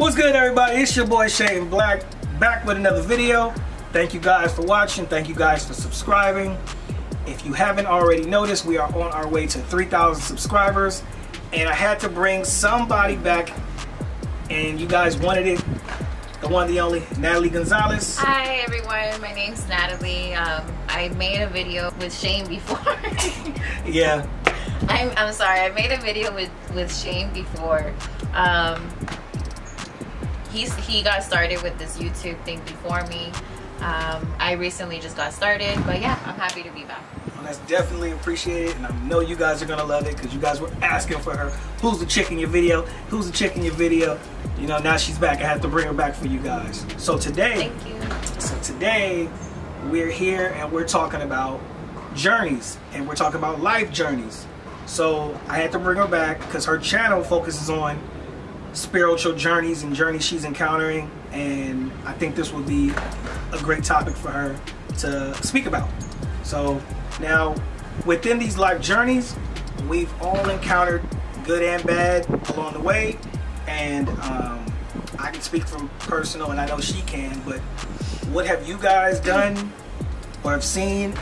What's good, everybody? It's your boy Shane Black, back with another video. Thank you guys for watching. Thank you guys for subscribing. If you haven't already noticed, we are on our way to 3,000 subscribers, and I had to bring somebody back, and you guys wanted it. The one, the only, Nathali Gonzalez. Hi everyone, my name's Natalie. I made a video with Shane before. Yeah. I'm sorry, I made a video with Shane before. He got started with this YouTube thing before me. I recently just got started, but yeah, I'm happy to be back. Well, that's definitely appreciated, and I know you guys are gonna love it because you guys were asking for her. Who's the chick in your video? Who's the chick in your video? You know, now she's back. I have to bring her back for you guys. So today, thank you. So today we're here and we're talking about journeys, and we're talking about life journeys. So I had to bring her back because her channel focuses on spiritual journeys and journeys she's encountering, and I think this would be a great topic for her to speak about. So now, within these life journeys, we've all encountered good and bad along the way, and I can speak from personal, and I know she can, but what have you guys done or have seen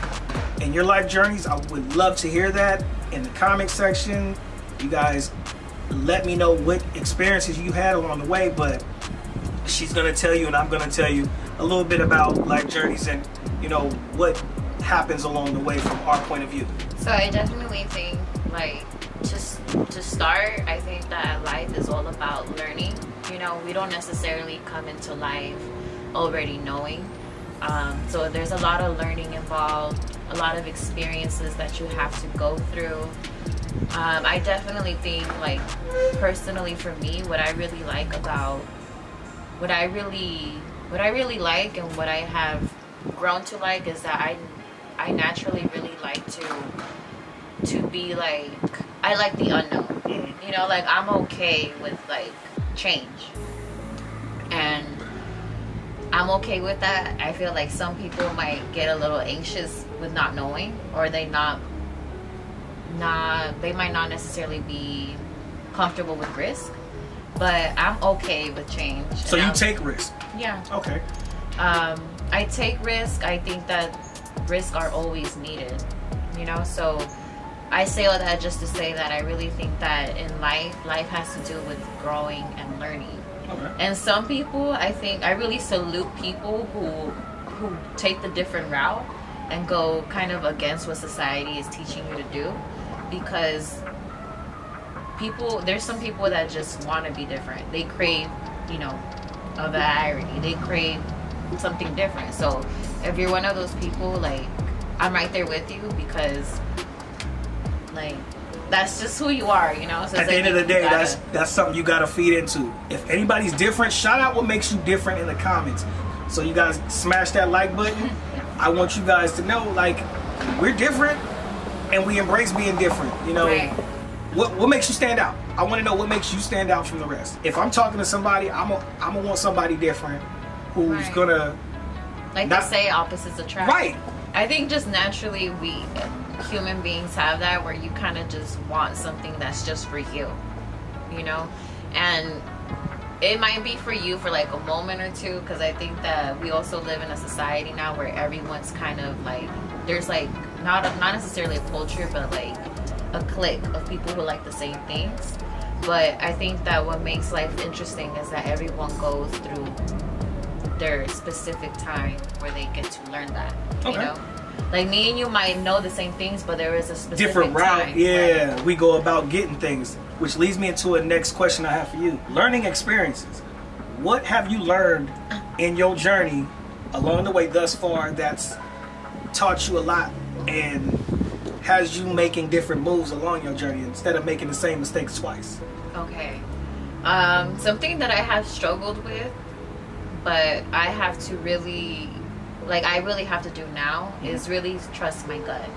in your life journeys? I would love to hear that in the comment section. You guys let me know what experiences you had along the way, but she's gonna tell you and I'm gonna tell you a little bit about life journeys and, you know, what happens along the way from our point of view. So I definitely think, like, just to start, I think that life is all about learning. You know, we don't necessarily come into life already knowing. So there's a lot of learning involved, a lot of experiences that you have to go through. I definitely think, like, personally for me, what I really like about what I really like and what I have grown to like is that I naturally really like to be, like, I like the unknown. You know, like, I'm okay with, like, change, and I'm okay with that. I feel like some people might get a little anxious with not knowing, or they might not necessarily be comfortable with risk, but I'm okay with change. So you take risk? Yeah. Okay. I take risk. I think that risks are always needed, you know, so I say all that just to say that I really think that in life has to do with growing and learning. Okay. And some people, I think, I really salute people who take the different route and go kind of against what society is teaching you to do, because there's some people that just want to be different. They crave, you know, a variety. They crave something different. So if you're one of those people, like, I'm right there with you, because, like, that's just who you are, you know. So at the end of the day, that's something you gotta feed into. If anybody's different, shout out what makes you different in the comments. So you guys smash that like button. I want you guys to know, like, we're different and we embrace being different, you know. Right. What makes you stand out? I want to know what makes you stand out from the rest. If I'm talking to somebody, I'm gonna want somebody different who's gonna, like they say, opposites attract. Right. I think just naturally we human beings have that, where you kind of just want something that's just for you, you know. And it might be for you for like a moment or two, because I think that we also live in a society now where everyone's kind of like, there's like not necessarily a culture, but like a clique of people who like the same things. But I think that what makes life interesting is that everyone goes through their specific time where they get to learn that. Okay. You know, like me and you might know the same things, but there is a specific different route. Time, yeah, right? We go about getting things, which leads me into a next question I have for you. Learning experiences. What have you learned in your journey along the way thus far that's taught you a lot and has you making different moves along your journey instead of making the same mistakes twice? Okay. Something that I have struggled with, but I have to really, like, I really have to do now is really trust my gut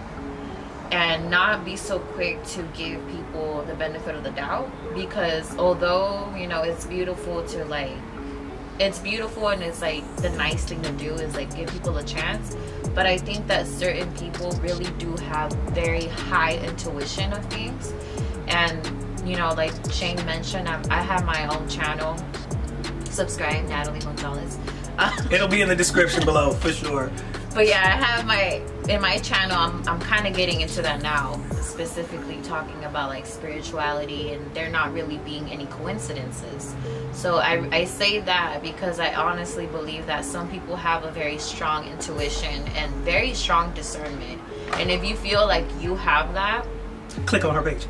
and not be so quick to give people the benefit of the doubt, because although, you know, it's beautiful to, like, it's beautiful and it's like the nice thing to do is like give people a chance, but I think that certain people really do have very high intuition of things. And you know, like Shane mentioned, I have my own channel subscribe, Nathali Gonzalez. It'll be in the description below for sure. But yeah, I have in my channel, I'm kind of getting into that now, specifically talking about like spirituality, and there not really being any coincidences. So I say that because I honestly believe that some people have a very strong intuition and very strong discernment. And if you feel like you have that, click on her page.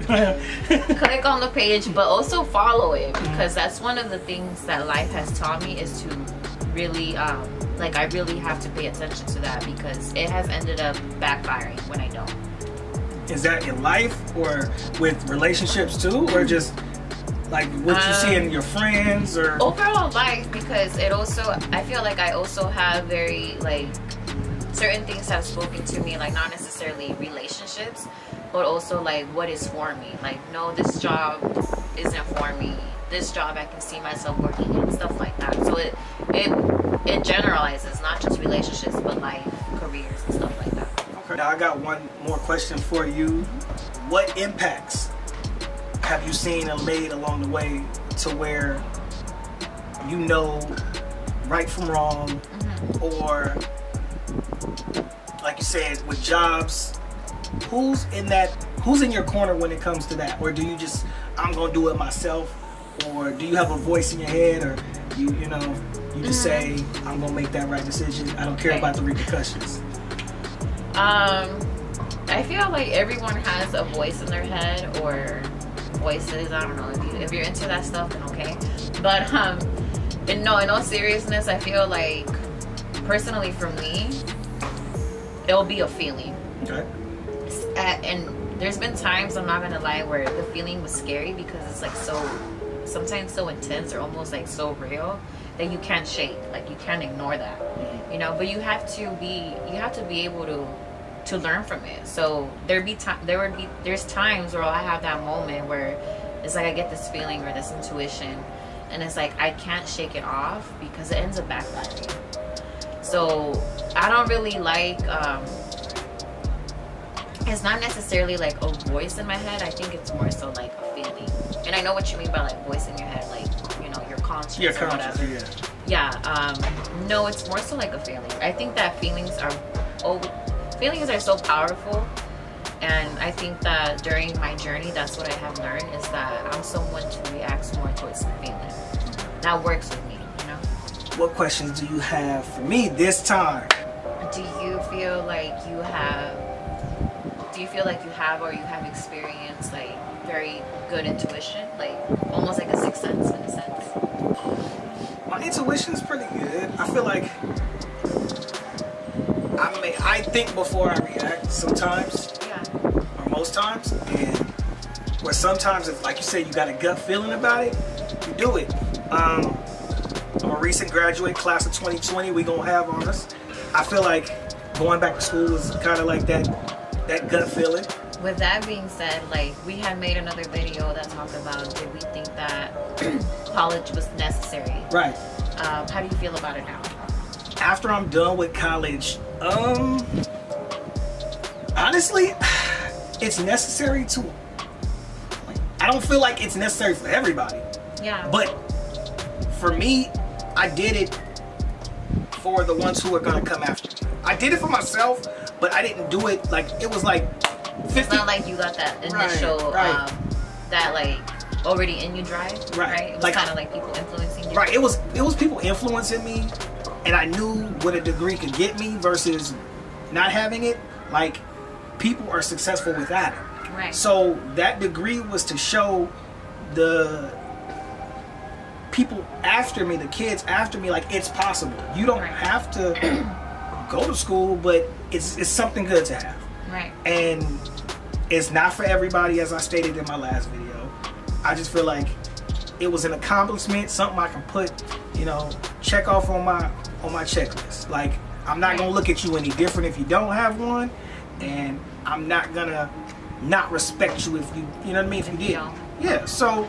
click on the page, but also follow it, because that's one of the things that life has taught me, is to really like, I really have to pay attention to that, because it has ended up backfiring when I don't. Is that in life or with relationships too, or just like what you see in your friends, or overall life? Because it also, I feel like I also have very, like, certain things have spoken to me, like not necessarily relationships, but also like what is for me. Like, no, this job isn't for me. This job I can see myself working in, stuff like that. So it generalizes, not just relationships, but life, careers, and stuff like that. Okay. Now I got one more question for you. What impacts have you seen and made along the way to where you know right from wrong, or like you said with jobs, who's in your corner when it comes to that? Or do you just, I'm gonna do it myself? Or do you have a voice in your head, or you just say, I'm gonna make that right decision, I don't care about the repercussions? I feel like everyone has a voice in their head, or voices, I don't know, if you're into that stuff, then okay. But in all seriousness, I feel like, personally for me, it'll be a feeling. Okay. And there's been times, I'm not gonna lie, where the feeling was scary, because it's like sometimes so intense, or almost like so real, that you can't shake, like you can't ignore that, you know. But you have to be able to learn from it. So there's times where I have that moment where it's like I get this feeling or this intuition, and it's like I can't shake it off, because it ends up backfiring. So I don't really like, it's not necessarily like a voice in my head. I think it's more so like a feeling. And I know what you mean by like voice in your head, like, you know, your conscience or whatever. Yeah. No, it's more so like a feeling. I think that feelings are so powerful. And I think that during my journey, that's what I have learned, is that I'm someone to react more towards the feeling. That works with me, you know? What questions do you have for me this time? Do you feel like you have or you have experienced like very good intuition, like almost like a sixth sense in a sense? My intuition's pretty good. I feel like I think before I react sometimes, or most times, and where sometimes, if, like you said, you got a gut feeling about it, you do it. I'm a recent graduate, class of 2020. We gonna have on us. I feel like going back to school is kind of like that gut feeling. With that being said, like, we had made another video that talked about, did we think that college was necessary? Right. How do you feel about it now? After I'm done with college, honestly, it's necessary to, I don't feel like it's necessary for everybody. Yeah. But for me, I did it for the ones who are gonna come after me. I did it for myself, but I didn't do it like, it was like 50. It's not like you got that initial, that like already in you drive, right? It was like, kind of like people influencing you. Right, it was people influencing me, and I knew what a degree could get me versus not having it. Like, people are successful without it. Right. So that degree was to show the people after me, the kids after me, like, it's possible. You don't have to go to school, but it's something good to have. Right. And it's not for everybody, as I stated in my last video. I just feel like it was an accomplishment, something I can put, you know, check off on my checklist. Like, I'm not gonna look at you any different if you don't have one, and I'm not gonna not respect you if you know what I mean, if you did. Yeah, so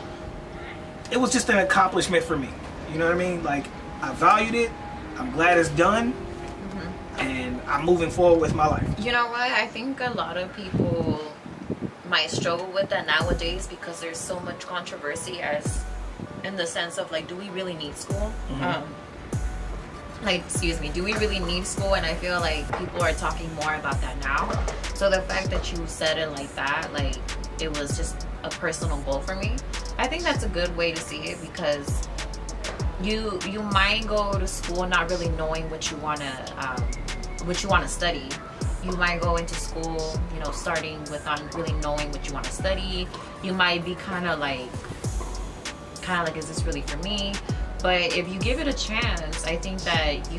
it was just an accomplishment for me. You know what I mean? Like, I valued it. I'm glad it's done. And I'm moving forward with my life. You know what? I think a lot of people might struggle with that nowadays, because there's so much controversy as in in the sense of like, do we really need school? Mm-hmm. Like, excuse me, do we really need school? And I feel like people are talking more about that now. So the fact that you said it like that, like it was just a personal goal for me, I think that's a good way to see it, because you might go to school not really knowing what you want to study. You might go into school, you know, starting without really knowing what you want to study. You might be kind of like, is this really for me? But if you give it a chance, I think that you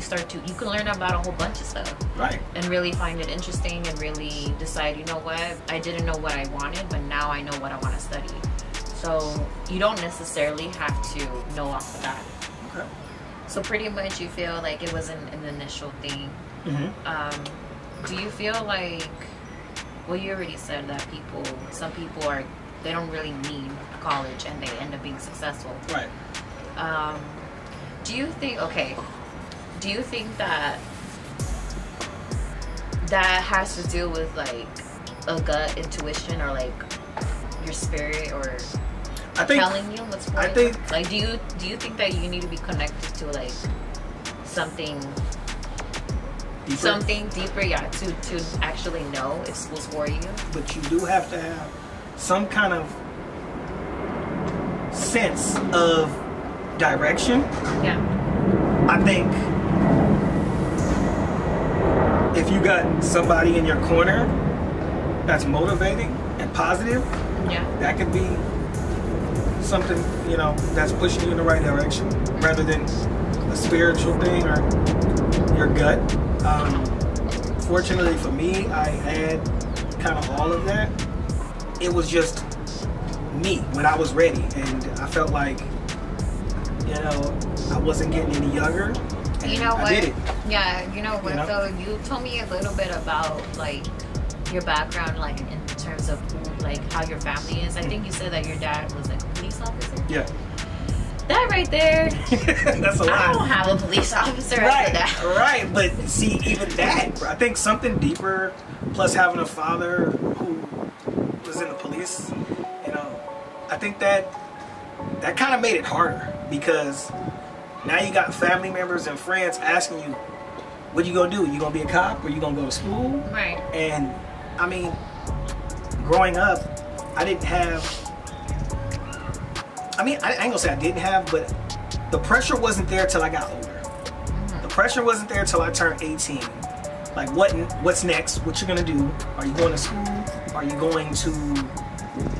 can learn about a whole bunch of stuff. Right. And really find it interesting and really decide, you know what, I didn't know what I wanted, but now I know what I want to study. So you don't necessarily have to know off the bat. Okay. So pretty much you feel like it was an initial thing. Do you feel like, well, you already said that some people they don't really need college and they end up being successful. Right. Do you think that has to do with like a gut intuition, or like your spirit, or telling you what's going on? Like, do you think that you need to be connected to like something deeper, yeah, to actually know if school's for you? But you do have to have some kind of sense of direction. Yeah. I think if you got somebody in your corner that's motivating and positive, yeah, that could be something, you know, that's pushing you in the right direction, rather than a spiritual thing or your gut. Fortunately for me, I had kind of all of that. It was just me when I was ready, and I felt like, you know, I wasn't getting any younger. And you know what? I did it. Yeah, you know what? You know? So you told me a little bit about like your background, like in terms of like how your family is. I think you said that your dad was like a police officer. Yeah. That right there. That's a lot. I don't have a police officer as a dad. Right, but see, even that, I think something deeper, plus having a father who was in the police, you know, I think that kind of made it harder, because now you got family members and friends asking you, what you gonna do? You gonna be a cop, or you gonna go to school? Right. And I mean, growing up, I didn't have, I ain't gonna say I didn't have, but the pressure wasn't there till I got older. The pressure wasn't there till I turned 18. Like, what's next? What you gonna do? Are you going to school? Are you going to,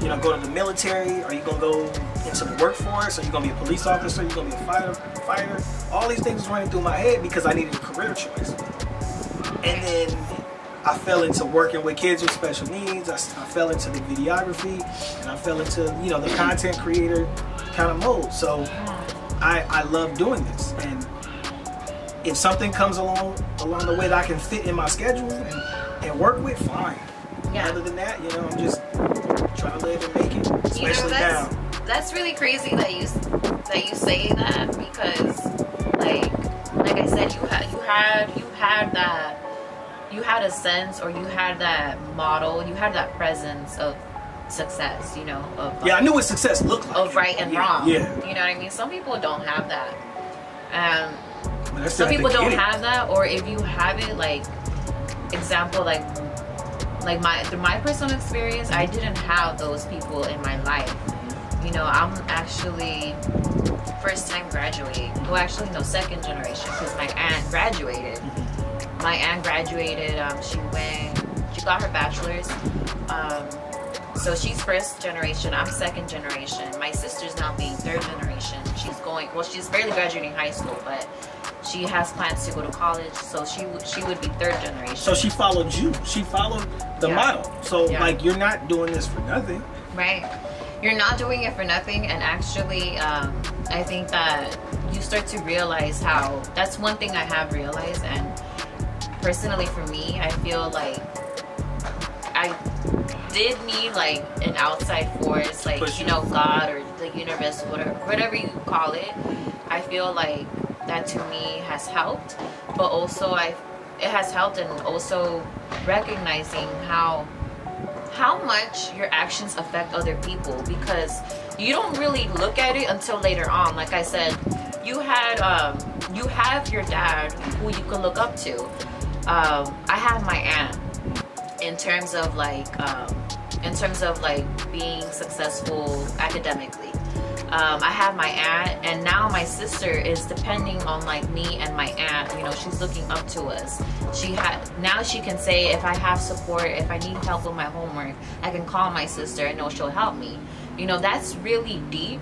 you know, go to the military? Are you gonna go into the workforce? Are you gonna be a police officer? Are you gonna be a fighter? All these things was running through my head because I needed a career choice. And then I fell into working with kids with special needs. I fell into the videography, and I fell into, you know, the content creator kind of mode. So I love doing this, and if something comes along the way that I can fit in my schedule and work with, fine. Yeah. Other than that, you know, I'm just trying to live and make it, especially now. That's really crazy that you say that, because like I said, you had a sense, or you had that model, you had that presence of success, you know, of I knew what success looked like. Of right and wrong. Yeah. You know what I mean? Some people don't have that. But some people don't have that, or if you have it, like, example, like through my personal experience, I didn't have those people in my life. You know, I'm actually first time graduate. Well, actually, no, second generation, because my aunt graduated. My aunt graduated. She got her bachelor's. So she's first generation. I'm second generation. My sister's now being third generation. She's barely graduating high school, but she has plans to go to college. So she would be third generation. So she followed you. She followed the model. So like, you're not doing this for nothing. Right. You're not doing it for nothing. And actually, I think that you start to realize how, that's one thing I have realized. And personally for me, I feel like I did need like an outside force, like, you know, God or the universe, whatever you call it. I feel like that to me has helped, but also it has helped in also recognizing how how much your actions affect other people, because you don't really look at it until later on. Like I said, you have your dad who you can look up to. I have my aunt in terms of like being successful academically. I have my aunt, and now my sister is depending on like me and my aunt. You know, she's looking up to us. Now she can say, if I have support, if I need help with my homework, I can call my sister and know she'll help me. You know, that's really deep,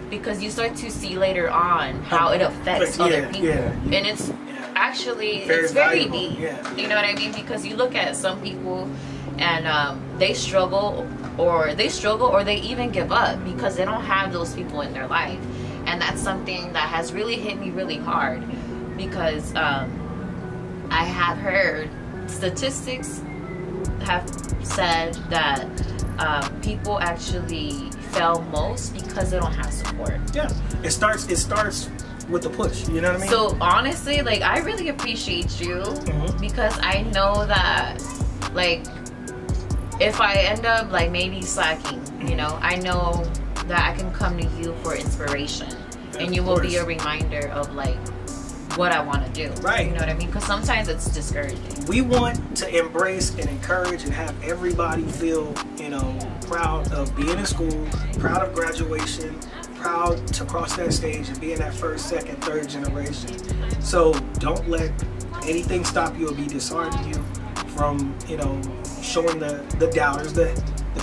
because you start to see later on how it affects other people. And it's actually, it's very deep. You know what I mean? Because you look at some people and they struggle or they even give up because they don't have those people in their life. And that's something that has really hit me really hard, because I have heard statistics have said that people actually fail most because they don't have support. Yeah, it starts with the push, you know what I mean? So honestly, like, I really appreciate you, because I know that, like, if I end up like maybe slacking, you know, I know that I can come to you for inspiration, and you will be a reminder of like what I want to do. Right. You know what I mean? Because sometimes it's discouraging. We want to embrace and encourage and have everybody feel, you know, proud of being in school, proud of graduation, proud to cross that stage and be in that first, second, third generation. So don't let anything stop you or be disheartening you from, you know, showing the doubters, the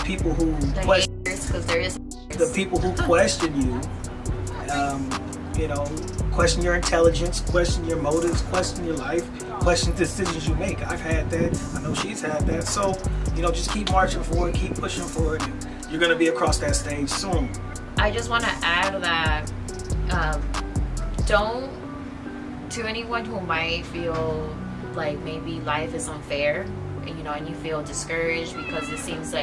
people who question, because there is the people who question you, you know, question your intelligence, question your motives, question your life, question decisions you make. I've had that. I know she's had that. So, you know, just keep marching forward, keep pushing forward, and you're going to be across that stage soon. I just want to add that don't, to anyone who might feel like maybe life is unfair, you know, and you feel discouraged because it seems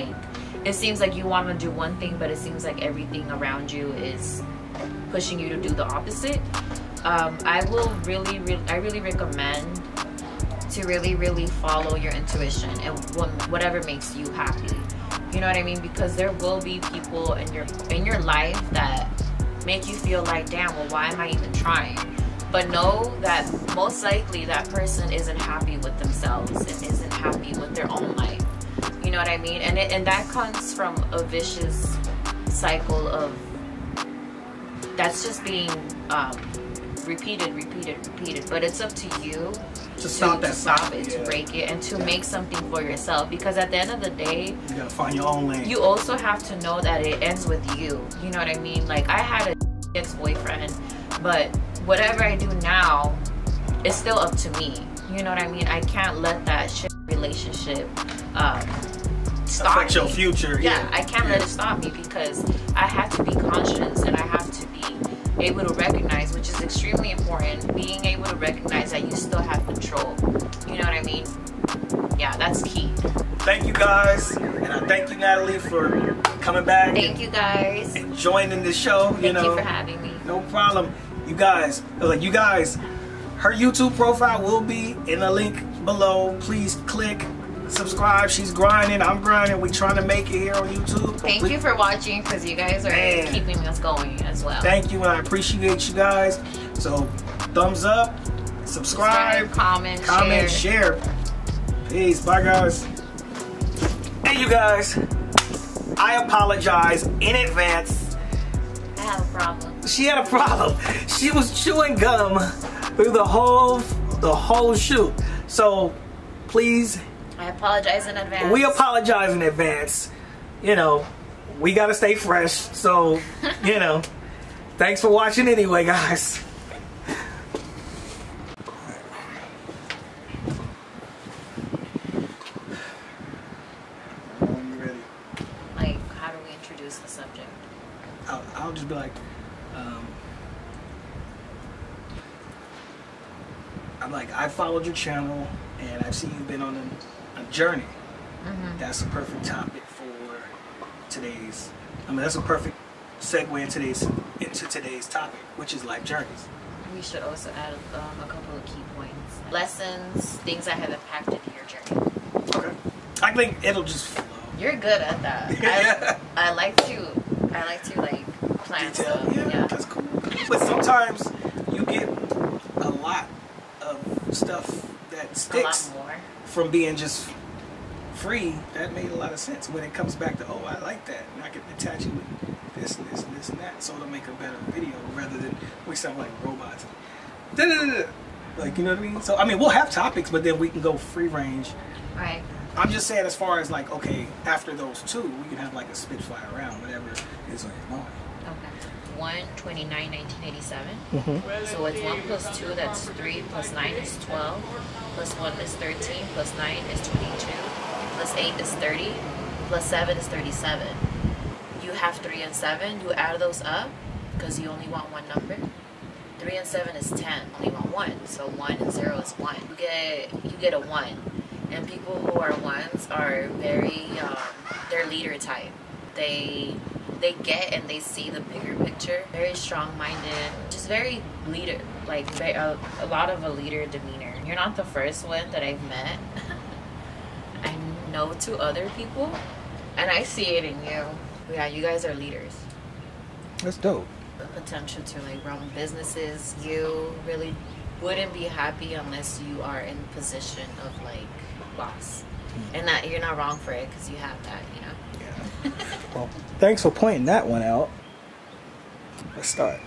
like you want to do one thing, but it seems like everything around you is pushing you to do the opposite. I really recommend to really follow your intuition and whatever makes you happy. You know what I mean? Because there will be people in your life that make you feel like, damn, well, why am I even trying? But know that most likely that person isn't happy with themselves and isn't happy with their own life. You know what I mean? And that comes from a vicious cycle of that's just being repeated. But it's up to you to stop it, to break it, and to make something for yourself. Because at the end of the day, you gotta find your own lane. You also have to know that it ends with you. You know what I mean? Like, I had a ex-boyfriend, but whatever I do now is still up to me. You know what I mean? I can't let that shit relationship stop affect your future. Yeah, I can't let it stop me, because I have to be conscious and I have to be able to recognize, which is extremely important, being able to recognize that you still have control. You know what I mean? Yeah, that's key. Thank you guys, and I thank you, Natalie, for coming back. Thank you guys. And joining the show. Thank you for having me. No problem. You guys, her YouTube profile will be in the link below. Please click subscribe. She's grinding, I'm grinding. We're trying to make it here on YouTube. Thank you for watching, because you guys are keeping us going as well. Thank you, and I appreciate you guys. So thumbs up, subscribe, comment, share. Peace. Bye, guys. Hey, you guys, I apologize in advance. I have a problem. She had a problem. She was chewing gum through the whole shoot. So please, I apologize in advance. We apologize in advance. You know, we gotta stay fresh. So, you know, thanks for watching anyway, guys. When you're ready. Like, how do we introduce the subject? I'll just be like, I'm like, I followed your channel and I've seen you've been on a journey. That's a perfect topic for today's. That's a perfect segue into today's topic, which is life journeys. We should also add a couple of key points, lessons, things that have impacted your journey. Okay. I think it'll just flow. You're good at that. I like to like plan Detail. stuff. Yeah, that's cool. But sometimes you get a lot of stuff that sticks A lot more. from being just free. That made a lot of sense when it comes back to, oh, I like that, and I can attach it with this and this and this and that, so it'll make a better video rather than we sound like robots. Like, you know what I mean? So I mean, we'll have topics, but then we can go free range. Right. I'm just saying, as far as like, okay, after those two, we can have like a spitfire round, whatever is on your mind. Okay. 1/29/1987. Mm-hmm. So it's 1 plus 2, that's 3, plus 9 is 12, plus 1 is 13, plus 9 is 22, plus 8 is 30, plus 7 is 37. You have 3 and 7, you add those up, because you only want one number. 3 and 7 is 10, only want 1, so 1 and 0 is 1. You get a 1. And people who are 1s are very, they're leader type. They get and they see the bigger picture. Very strong-minded, just very leader, like a lot of a leader demeanor. You're not the first one that I've met. I know 2 other people, and I see it in you. Yeah, you guys are leaders. That's dope. The potential to like run businesses. You really wouldn't be happy unless you are in position of like boss, and that you're not wrong for it because you have that, you know. Yeah. Well, thanks for pointing that one out. Let's start.